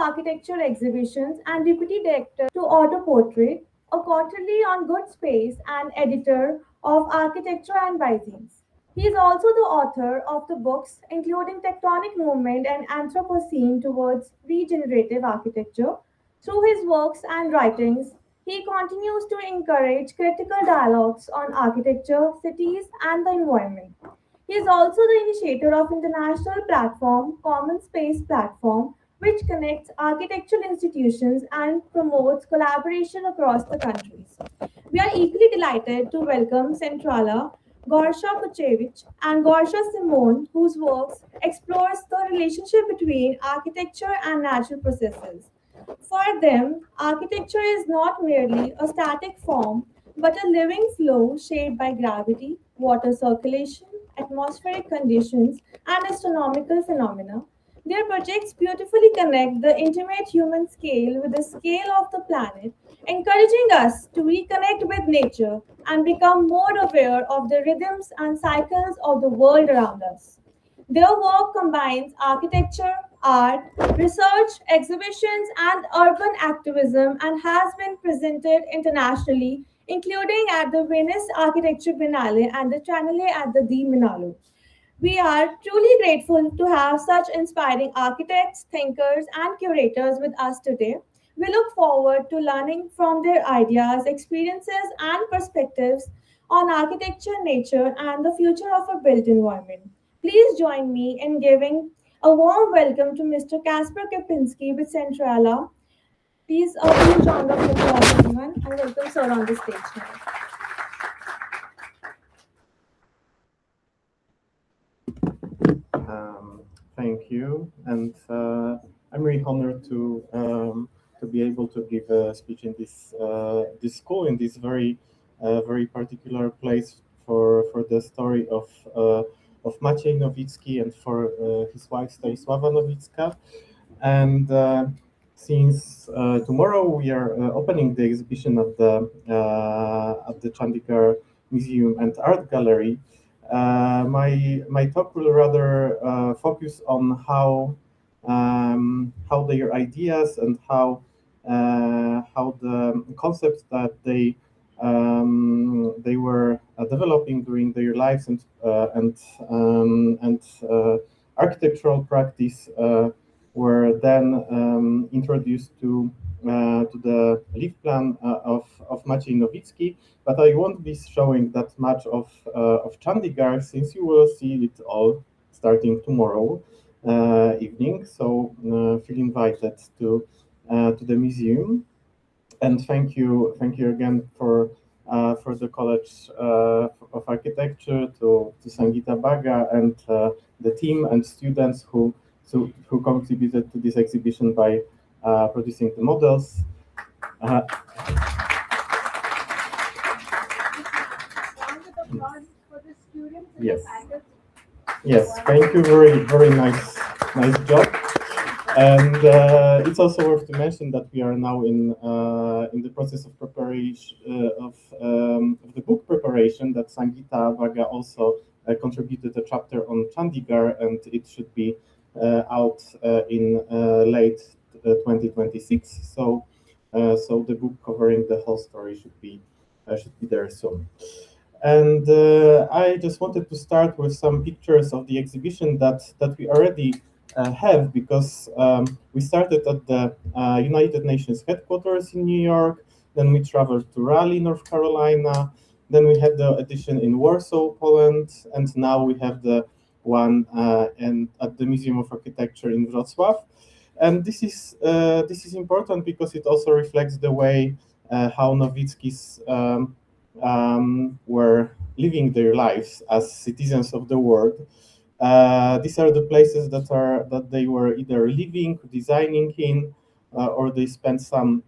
architecture exhibitions and deputy director to Auto Portrait, a quarterly on good space and editor of Architecture and Byzines. He is also the author of the books including Tectonic Movement and Anthropocene Towards Regenerative Architecture. Through his works and writings, he continues to encourage critical dialogues on architecture, cities, and the environment. He is also the initiator of international platform Common Space Platform, which connects architectural institutions and promotes collaboration across the countries. We are equally delighted to welcome Centrala, Gorsha Kuchevich, and Gorsha Simone, whose works explores the relationship between architecture and natural processes. For them, architecture is not merely a static form, but a living flow shaped by gravity, water circulation, atmospheric conditions, and astronomical phenomena. Their projects beautifully connect the intimate human scale with the scale of the planet, encouraging us to reconnect with nature and become more aware of the rhythms and cycles of the world around us. Their work combines architecture, art, research, exhibitions, and urban activism and has been presented internationally, including at the Venice Architecture Biennale and the Triennale at the Di Milano. We are truly grateful to have such inspiring architects, thinkers, and curators with us today. We look forward to learning from their ideas, experiences, and perspectives on architecture, nature, and the future of a built environment. Please join me in giving a warm welcome to Mr. Kacper Kepinski with Centrala. Please, a huge round of applause, everyone, and welcome sir on the stage now. Thank you, and I'm really honored to be able to give a speech in this school in this very particular place for the story of Maciej Nowicki and for his wife Stanisława Nowicka. And since tomorrow we are opening the exhibition at the Chandigarh Museum and Art Gallery, my talk will rather focus on how their ideas and how the concepts that they were developing during their lives and architectural practice were then introduced to the live plan of Maciej Nowicki, but I won't be showing that much of Chandigarh since you will see it all starting tomorrow evening. So feel invited to the museum, and thank you again for the College of Architecture, to Sangeeta Baga and the team and students who contributed to this exhibition by producing the models. Yes. Yes, thank you. Very nice job. And it's also worth to mention that we are now in the process of preparation of the book preparation. That Sangeeta Baga also contributed a chapter on Chandigarh, and it should be out in late 2026. So the book covering the whole story should be there soon. And I just wanted to start with some pictures of the exhibition that we already have, because we started at the United Nations headquarters in New York, then we traveled to Raleigh, North Carolina, then we had the edition in Warsaw, Poland, and now we have the one at the Museum of Architecture in Wrocław. And this is important because it also reflects the way how Nowickis were living their lives as citizens of the world. These are the places that they were either living, designing in, or they spent some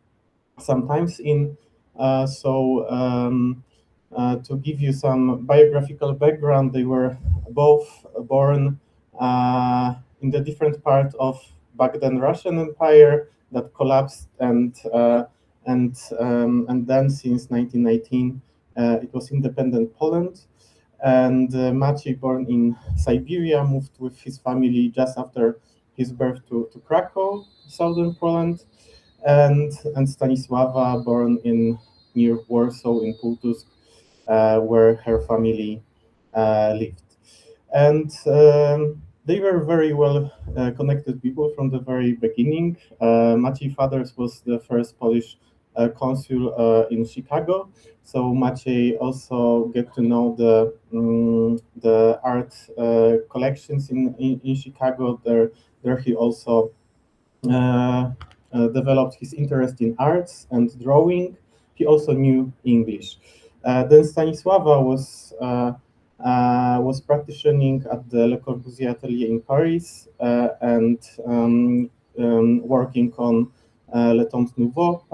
times in. To give you some biographical background, they were both born in the different part of back then Russian Empire that collapsed, and then since 1919 it was independent Poland. And Maciej, born in Siberia, moved with his family just after his birth to Krakow, southern Poland, and Stanisława, born in near Warsaw in Półtusk, where her family lived. And they were very well connected people from the very beginning. Maciej Fathers was the first Polish consul in Chicago, so Maciej also get to know the art collections in Chicago. There he also developed his interest in arts and drawing. He also knew English. Then Stanisława was practicing at the Le Corbusier Atelier in Paris and working on Le Temps Nouveau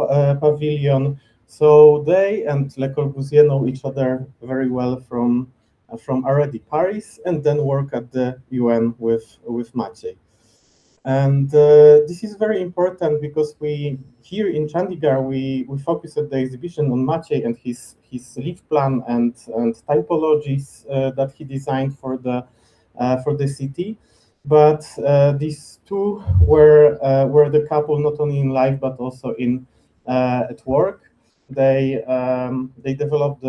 pavilion. So they and Le Corbusier know each other very well from already Paris, and then work at the UN with Maciej. And this is very important because we here in Chandigarh we focus at the exhibition on Maciej and his leaf plan and typologies that he designed for the city. But these two were the couple not only in life but also in at work. They developed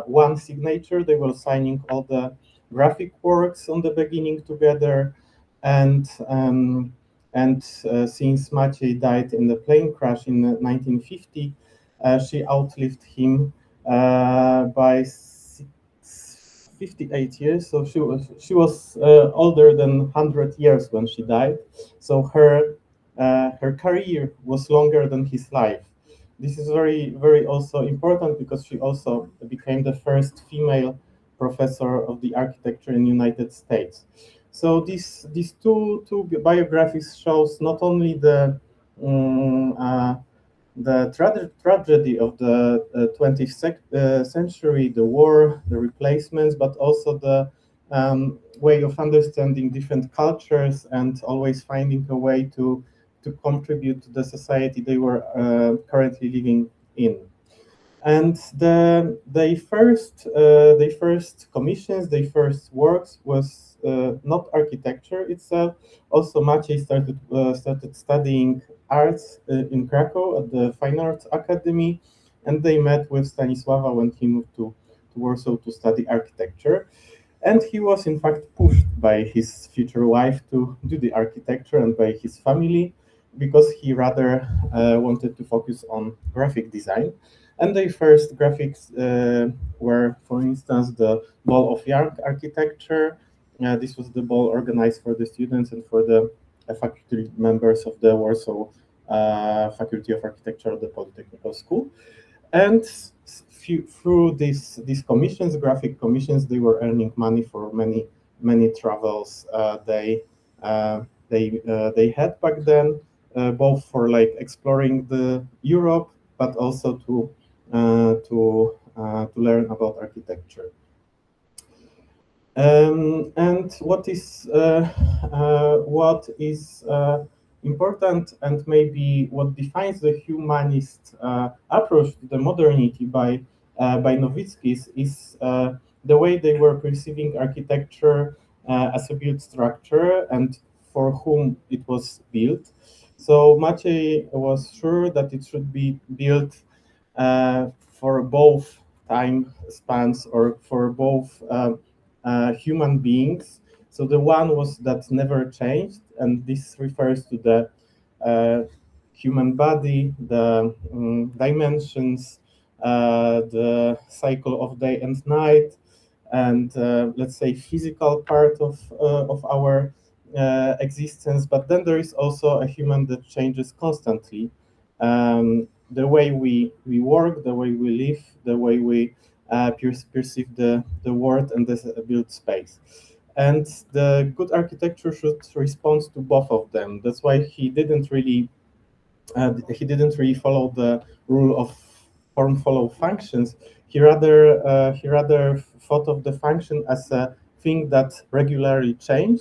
one signature. They were signing all the graphic works on the beginning together, and since Maciej died in the plane crash in 1950, she outlived him by 58 years. So she was older than 100 years when she died. So her career was longer than his life. This is very also important because she also became the first female professor of the architecture in the United States. So these two biographies shows not only the tragedy of the 20th century, the war, the replacements, but also the way of understanding different cultures and always finding a way to contribute to the society they were currently living in. And they first commissions, their first works was not architecture itself. Also, Maciej started studying arts in Krakow at the Fine Arts Academy, and they met with Stanisława when he moved to Warsaw to study architecture. And he was in fact pushed by his future wife to do the architecture and by his family because he rather wanted to focus on graphic design. And their first graphics were, for instance, the Ball of Young Architecture. This was the ball organized for the students and for the faculty members of the Warsaw Faculty of Architecture of the Polytechnical School. And through these commissions, graphic commissions, they were earning money for many travels they had back then, both for like exploring the Europe, but also to learn about architecture. And what is important and maybe what defines the humanist approach to the modernity by Nowitzki's is the way they were perceiving architecture as a built structure and for whom it was built. So Maciej was sure that it should be built for both time spans or for both human beings. So the one was that never changed, and this refers to the human body, the dimensions, the cycle of day and night, and let's say physical part of our existence. But then there is also a human that changes constantly. The way we work, the way we live, the way we perceive the world and the built space. And the good architecture should respond to both of them. That's why he didn't really follow the rule of form follow functions. He rather thought of the function as a thing that regularly changed